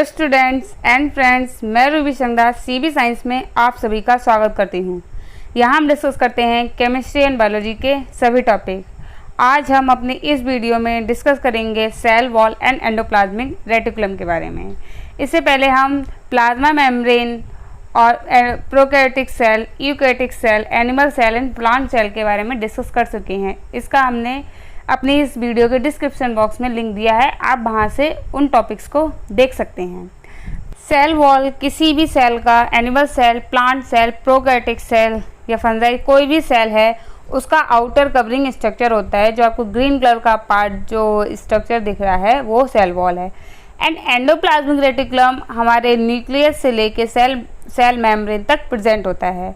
Hello students and friends, मैं Ruby संगदा CB science में आप सभी का स्वागत करती हूँ। यहाँ हम डिस्कस करते हैं केमिस्ट्री एंड बायोलॉजी के सभी टॉपिक। आज हम अपनी इस वीडियो में डिस्कस करेंगे cell wall and endoplasmic reticulum के बारे में। इससे पहले हम प्लाज्मा मेम्ब्रेन और prokaryotic cell, eukaryotic cell, animal cell and plant cell के बारे में डिस्कस कर चुके हैं। इसका हमने अपनी इस वीडियो के डिस्क्रिप्शन बॉक्स में लिंक दिया है, आप वहाँ से उन टॉपिक्स को देख सकते हैं। सेल वॉल किसी भी सेल का, animal cell, plant cell, prokaryotic cell या फंजाई कोई भी सेल है, उसका आउटर कवरिंग स्ट्रक्चर होता है। जो आपको ग्रीन कलर का पार्ट जो स्ट्रक्चर दिख रहा है वो सेल वॉल है। एंड एंडोप्लाज्मिक रेटिकुलम हमारे न्यूक्लियस से लेके सेल मेम्ब्रेन तक प्रेजेंट होता है।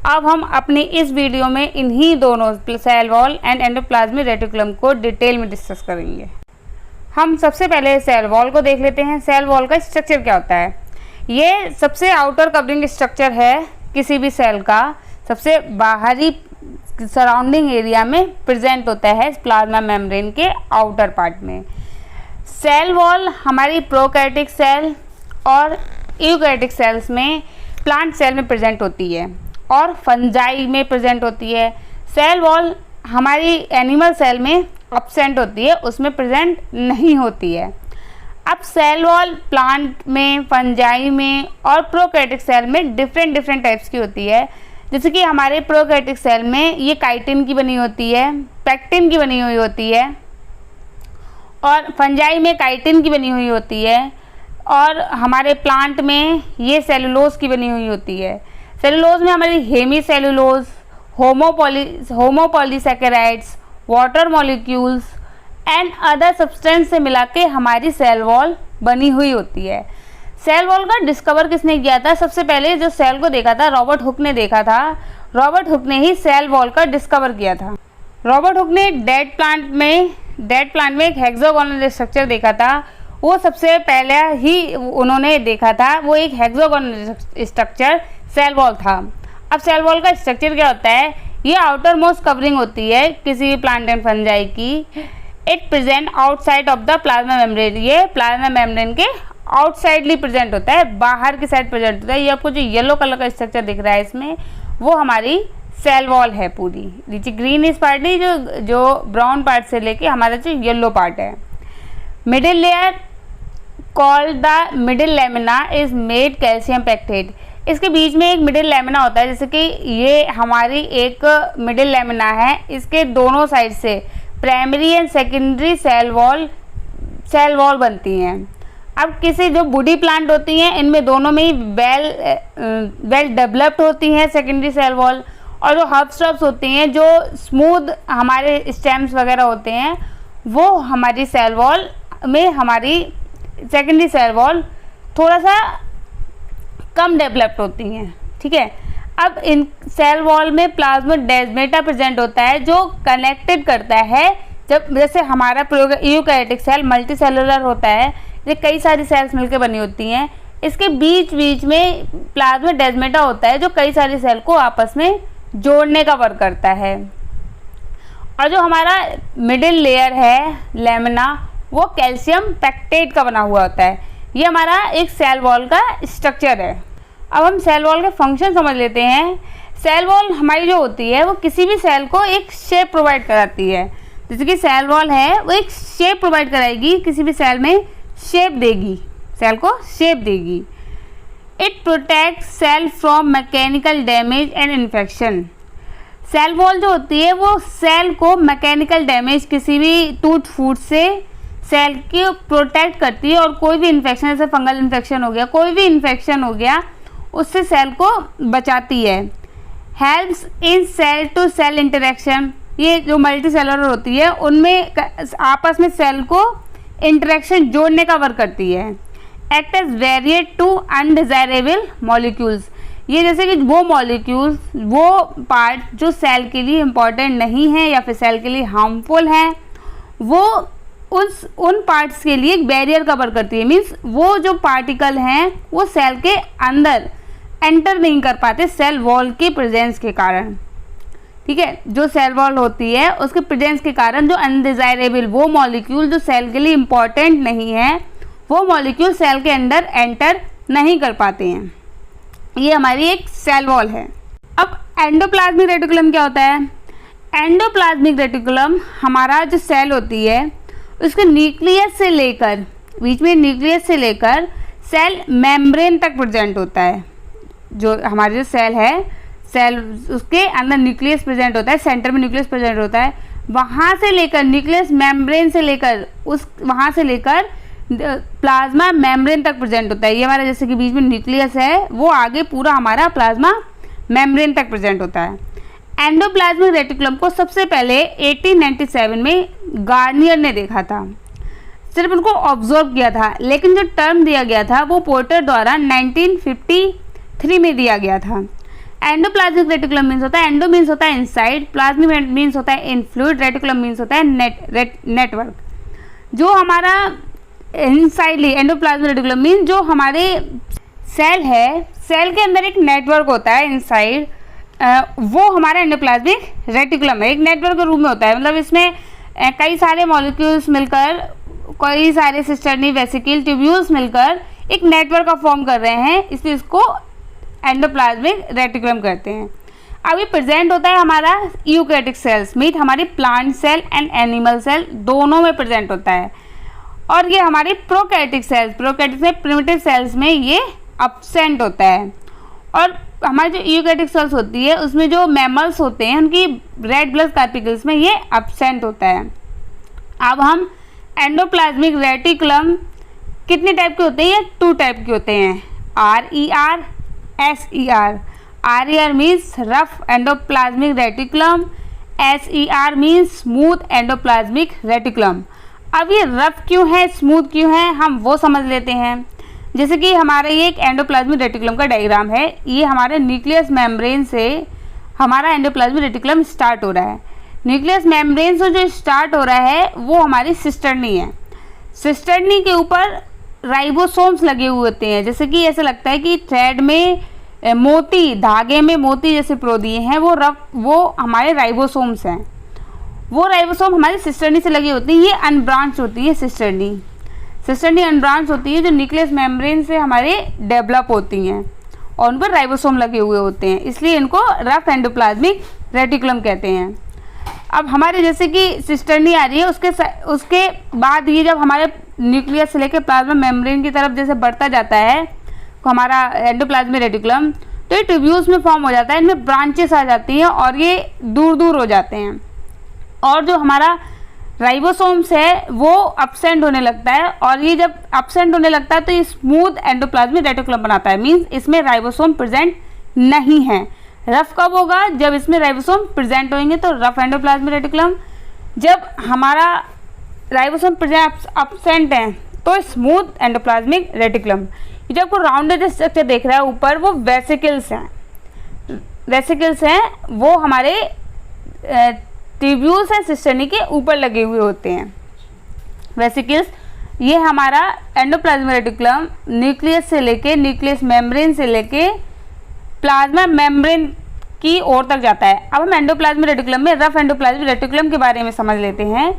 अब हम अपनी इस वीडियो में इन्हीं दोनों cell wall and endoplasmic reticulum को डिटेल में डिस्कस करेंगे। हम सबसे पहले सेल वॉल को देख लेते हैं। सेल वॉल का स्ट्रक्चर क्या होता है? ये सबसे आउटर कवरिंग स्ट्रक्चर है किसी भी सेल का, सबसे बाहरी सराउंडिंग एरिया में प्रेजेंट होता है प्लाज्मा मेम्ब्रेन के आउटर पार्ट में। सेल वॉल हमारी प्रोकैरियोटिक सेल और यूकैरियोटिक सेल्स में, प्लांट सेल में प्रेजेंट होती है और फंजाई में प्रेजेंट होती है। सेल वॉल हमारी एनिमल सेल में एब्सेंट होती है, उसमें प्रेजेंट नहीं होती है। अब सेल वॉल प्लांट में, फंजाई में और प्रोकैरियोटिक सेल में डिफरेंट टाइप्स की होती है। जैसे कि हमारे प्रोकैरियोटिक सेल में ये काइटिन की बनी होती है, पेक्टिन की बनी हुई होती है, और फंजाई में काइटिन की बनी हुई होती है, और हमारे प्लांट में ये सेलुलोज की बनी हुई होती है। सेलुलोज में हमारी hemi cellulose, homopolysaccharides, water molecules and other substance से मिला के हमारी सेल वॉल बनी हुई होती है। सेल वॉल का डिस्कवर किसने किया था? सबसे पहले जो सेल को देखा था रॉबर्ट हुक ने देखा था। रॉबर्ट हुक ने ही सेल वॉल का डिस्कवर किया था। रॉबर्ट हुक ने डेड प्लांट में एक हेक्सागोनल स्ट्रक्चर देखा था। वो सबसे पहले ही उन्होंने देखा था, वो एक हेक्सागोनल स्ट्रक्चर सेल वॉल था। अब सेल वॉल का स्ट्रक्चर क्या होता है? ये आउटर मोस्ट कवरिंग होती है किसी भी प्लांट एंड फंजाई की। It present outside of the plasma membrane. ये प्लाज्मा मेम्ब्रेन के आउटसाइडली प्रेजेंट होता है, बाहर की साइड प्रेजेंट होता है। ये आपको जो येलो कलर का स्ट्रक्चर दिख रहा है इसमें, वो हमारी सेल वॉल है पूरी। नीचे ग्रीन इस पार्ट नहीं, जो ब्राउन पार्ट से लेके हमारा जो येलो पार्ट है। Middle layer called the middle lamina is made calcium pectate. इसके बीच में एक मिडिल लेमिना होता है, जैसे कि ये हमारी एक मिडिल लेमिना है। इसके दोनों साइड से primary and secondary cell wall बनती हैं। अब किसी जो बूडी प्लांट होती हैं, इनमें दोनों में ही वेल डेवलप्ड होती हैं सेकेंडरी सेल वॉल, और जो हर्ब स्ट्रब्स होती हैं, जो स्मूथ हमारे स्टेम्स वगैरह होते हैं, वो हमारी सेल वॉल में, हमारी सेकेंडरी सेल वॉल थोड़ा सा कम डेवलप्ड होती हैं। ठीक है। अब इन सेल वॉल में प्लाज्मोडेस्माटा प्रेजेंट होता है, जो कनेक्टेड करता है। जब जैसे हमारा यूकैरियोटिक सेल मल्टी सेलुलर होता है, ये कई सारी सेल्स मिलकर बनी होती हैं। इसके बीच में प्लाज्मोडेस्माटा होता है, जो कई सारी सेल को आपस में जोड़ने का वर्क करता है। और जो हमारा मिडिल लेयर है लेमिना, वो कैल्शियम पैक्टेट का बना हुआ होता है। ये हमारा एक सेल वॉल का स्ट्रक्चर है। अब हम सेल वॉल के फंक्शन समझ लेते हैं। सेल वॉल हमारी जो होती है, वो किसी भी सेल को एक शेप प्रोवाइड कराती है। जैसे कि सेल वॉल है, वो एक शेप प्रोवाइड कराएगी, किसी भी सेल में शेप देगी, सेल को शेप देगी। It protect cell from mechanical damage and infection. Cell wall जो होती है, वो सेल को मैकेनिकल डैमेज, किसी भी टूट फूट से सेल की प्रोटेक्ट करती है, और कोई भी इन्फेक्शन, जैसे फंगल इन्फेक्शन हो गया, कोई भी इन्फेक्शन हो गया, उससे सेल को बचाती है। Helps in cell to cell interaction. ये जो मल्टी सेलुलर होती है, उनमें आपस में सेल को इंटरेक्शन जोड़ने का वर्क करती है। Act as barrier to undesirable molecules. ये जैसे कि वो मॉलिक्यूल्स, वो पार्ट जो सेल के लिए इम्पॉर्टेंट नहीं है या फिर सेल के लिए हार्मफुल हैं, वो उन पार्ट्स के लिए एक बैरियर का वर्क करती है। मीन्स वो जो पार्टिकल हैं, वो सेल के अंदर एंटर नहीं कर पाते सेल वॉल के प्रेजेंस के कारण। ठीक है, जो सेल वॉल होती है उसके प्रेजेंस के कारण जो अनडिजायरेबल, वो मॉलिक्यूल जो सेल के लिए इम्पॉर्टेंट नहीं है, वो मॉलिक्यूल सेल के अंदर एंटर नहीं कर पाते हैं। ये हमारी एक सेल वॉल है। अब एंडोप्लाज्मिक रेटिकुलम क्या होता है? एंडोप्लाज्मिक रेटिकुलम हमारा जो सेल होती है उसके न्यूक्लियस से लेकर, बीच में न्यूक्लियस से लेकर सेल मेम्ब्रेन तक प्रेजेंट होता है। जो हमारे जो सेल है, सेल उसके अंदर न्यूक्लियस प्रेजेंट होता है, सेंटर में न्यूक्लियस प्रेजेंट होता है, वहाँ से लेकर न्यूक्लियस मेम्ब्रेन से लेकर वहाँ से लेकर प्लाज्मा मेम्ब्रेन तक प्रेजेंट होता है। ये हमारा जैसे कि बीच में न्यूक्लियस है, वो आगे पूरा हमारा प्लाज्मा मेम्ब्रेन तक प्रेजेंट होता है। एंडोप्लाज्मिक रेटिकुलम को सबसे पहले 1897 में गार्नियर ने देखा था, सिर्फ उनको ऑब्जर्व किया था, लेकिन जो टर्म दिया गया था वो पोर्टर द्वारा 1953 में दिया गया था। एंडोप्लाज्मिक रेटिकुलम मीन्स होता है, एंडो मीन्स होता है इनसाइड, प्लाज्मिक मीन्स होता है इन फ्लूइड, रेटिकुलम मीन्स होता है नेटवर्क। जो हमारा इनसाइड एंडोप्लाज्मिक रेटिकुलम मीन्स जो हमारे सेल है, सेल के अंदर एक नेटवर्क होता है इनसाइड, वो हमारा एंडोप्लाज्मिक रेटिकुलम है। एक नेटवर्क के रूप में होता है, मतलब इसमें कई सारे मॉलिक्यूल्स मिलकर, कई सारे सिस्टर्नी वेसिकल ट्यूब्यूल्स मिलकर एक नेटवर्क का फॉर्म कर रहे हैं, इसलिए इसको एंडोप्लाज्मिक रेटिकुलम कहते हैं। अभी प्रेजेंट होता है हमारा यूकैरियोटिक सेल्स, मीट हमारी plant cell and animal cell दोनों में प्रेजेंट होता है। और ये हमारी प्रोकैरियोटिक सेल्स, प्रोकैरियोटिक से प्रिमिटिव सेल्स में ये एब्सेंट होता है। और हमारी जो यूकैरियोटिक सेल्स होती है उसमें जो मैमल्स होते हैं उनकी रेड ब्लड कार्टिकल्स में ये एब्सेंट होता है। अब हम एंडोप्लाज्मिक रेटिकुलम कितने टाइप के होते हैं? ये 2 टाइप के होते हैं, RER, SER। RER means rough endoplasmic reticulum, SER means smooth endoplasmic reticulum. अब ये रफ क्यों है, स्मूथ क्यों है, हम वो समझ लेते हैं। जैसे कि हमारा ये एक एंडोप्लाज्मिक रेटिकुलम का डायग्राम है, ये हमारे न्यूक्लियस मेम्ब्रेन से हमारा एंडोप्लाज्मिक रेटिकुलम स्टार्ट हो रहा है। न्यूक्लियस मेम्ब्रेन से जो स्टार्ट हो रहा है वो हमारी सिस्टर्नी है। सिस्टर्नी के ऊपर राइबोसोम्स लगे हुए होते हैं, जैसे कि ऐसा लगता है कि थ्रेड में मोती, धागे में मोती जैसे पिरो दिए हैं, वो हमारे राइबोसोम्स हैं। वो राइबोसोम हमारी सिस्टर्नी से लगी होती है, ये अनब्रांच होती है सिस्टर्नी अनब्रांच होती है, जो न्यूक्लियस मेम्ब्रेन से हमारे डेवलप होती हैं और उन पर राइबोसोम लगे हुए होते हैं, इसलिए इनको रफ एंडोप्लाज्मिक रेटिकुलम कहते हैं। अब हमारे जैसे कि सिस्टर्नी आ रही है, उसके बाद ये जब हमारे न्यूक्लियस से लेकर प्लाज्मा मेम्ब्रेन की तरफ जैसे बढ़ता जाता है तो हमारा एंडोप्लाज्मिक रेटिकुलम, तो ये ट्यूब्यूल्स में फॉर्म हो जाता है, इनमें ब्रांचेस आ जाती हैं और ये दूर दूर हो जाते हैं। और जो हमारा राइबोसोम्स है वो अपसेंट होने लगता है, और ये जब अपसेंट होने लगता है तो ये स्मूथ एंडोप्लाज्मिक रेटिकुलम बनाता है, मीन्स इसमें राइबोसोम प्रेजेंट नहीं है। रफ कब होगा? जब इसमें राइबोसोम प्रेजेंट होंगे तो रफ एंडोप्लाज्मिक रेटिकुलम। जब हमारा राइबोसोम प्रेजेंट अपसेंट है तो स्मूथ एंडोप्लाज्मिक रेटिकुलम। जो आपको राउंडेड स्ट्रक्चर देख रहा है ऊपर, वो वेसिकल्स हैं, वो हमारे ट्यूब्यूल्स हैं सिस्टर्नी के ऊपर लगे हुए होते हैं वेसिकल्स। ये हमारा एंडोप्लाज्मिक रेटिकुलम न्यूक्लियस से लेके, न्यूक्लियस मेम्ब्रेन से लेके प्लाज्मा मेम्ब्रेन की ओर तक जाता है। अब हम एंडोप्लाज्मिक रेटिकुलम में रफ एंडोप्लाज्मिक रेटिकुलम के बारे में समझ लेते हैं।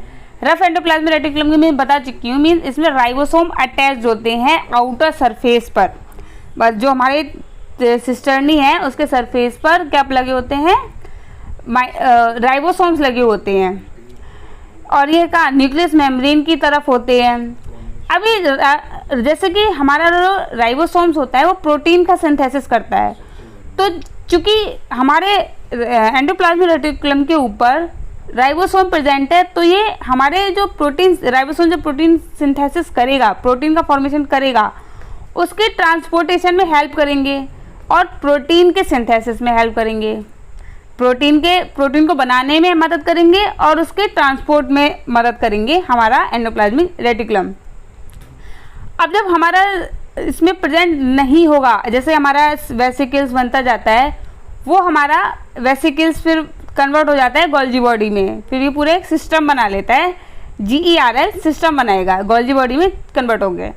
रफ एंडोप्लाज्मिक रेटिकुलम की मैं बता चुकी हूँ, मीन्स इसमें राइबोसोम अटैच होते हैं आउटर सरफेस पर। बस जो हमारे सिस्टर्नी है उसके सरफेस पर क्या लगे होते हैं? राइबोसोम्स लगे होते हैं, और ये कहाँ? न्यूक्लियस मेम्ब्रेन की तरफ होते हैं। अभी जैसे कि हमारा जो राइबोसोम्स होता है वो प्रोटीन का सिंथेसिस करता है, तो चूँकि हमारे एंडोप्लाज्मिक रेटिकुलम के ऊपर राइबोसोम प्रेजेंट है, तो ये हमारे जो प्रोटीन, राइबोसोम जो प्रोटीन सिंथेसिस करेगा, प्रोटीन का फॉर्मेशन करेगा, उसके ट्रांसपोर्टेशन में हेल्प करेंगे और प्रोटीन के सिंथेसिस में हेल्प करेंगे। प्रोटीन को बनाने में मदद करेंगे और उसके ट्रांसपोर्ट में मदद करेंगे हमारा एंडोप्लाज्मिक रेटिकुलम। अब जब हमारा इसमें प्रेजेंट नहीं होगा, जैसे हमारा वेसिकल्स बनता जाता है, वो हमारा वेसिकल्स फिर कन्वर्ट हो जाता है गोल्जी बॉडी में, फिर ये पूरे एक सिस्टम बना लेता है, GERL सिस्टम बनाएगा, गोल्जी बॉडी में कन्वर्ट हो गए।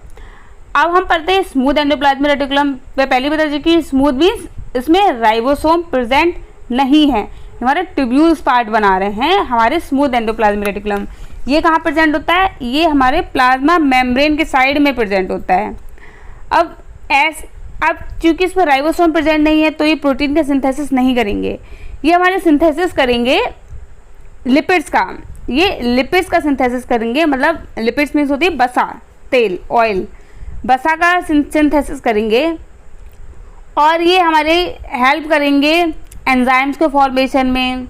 अब हम पढ़ते हैं स्मूथ एंडोप्लाज्मिक रेटिकुलम। मैं पहले बता चुकी, स्मूथ मीन्स इसमें राइबोसोम प्रेजेंट नहीं है, हमारे ट्यूब्यूल्स पार्ट बना रहे हैं हमारे स्मूथ एंडोप्लाज्मिक रेटिकुलम। ये कहाँ प्रेजेंट होता है, ये हमारे प्लाज्मा मेम्ब्रेन के साइड में प्रेजेंट होता है। अब चूंकि इसमें राइबोसोम प्रेजेंट नहीं है तो ये प्रोटीन का सिंथेसिस नहीं करेंगे, ये हमारे सिंथेसिस करेंगे लिपिड्स का। ये लिपिड्स का सिंथेसिस करेंगे, मतलब लिपिड्स मीन्स होती है बसा, तेल, ऑयल, बसा का सिंथेसिस करेंगे और ये हमारे हेल्प करेंगे एंजाइम्स के फॉर्मेशन में,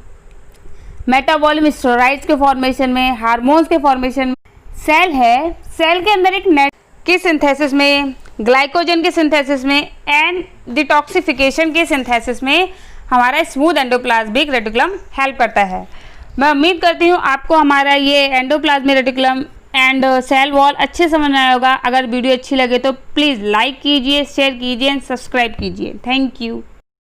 मेटाबॉलिक स्टेरॉइड्स के फॉर्मेशन में, हार्मोन्स के फॉर्मेशन में। सेल है, सेल के अंदर एक नेट के सिंथेसिस में, ग्लाइकोजन के सिंथेसिस में एंड डिटॉक्सिफिकेशन के सिंथेसिस में हमारा स्मूथ एंडोप्लाज्मिक रेटिकुलम हेल्प करता है। मैं उम्मीद करती हूँ आपको हमारा ये endoplasmic reticulum and cell wall अच्छे समझ में आया होगा। अगर वीडियो अच्छी लगे तो प्लीज़ लाइक कीजिए, शेयर कीजिए एंड सब्सक्राइब कीजिए। Thank you.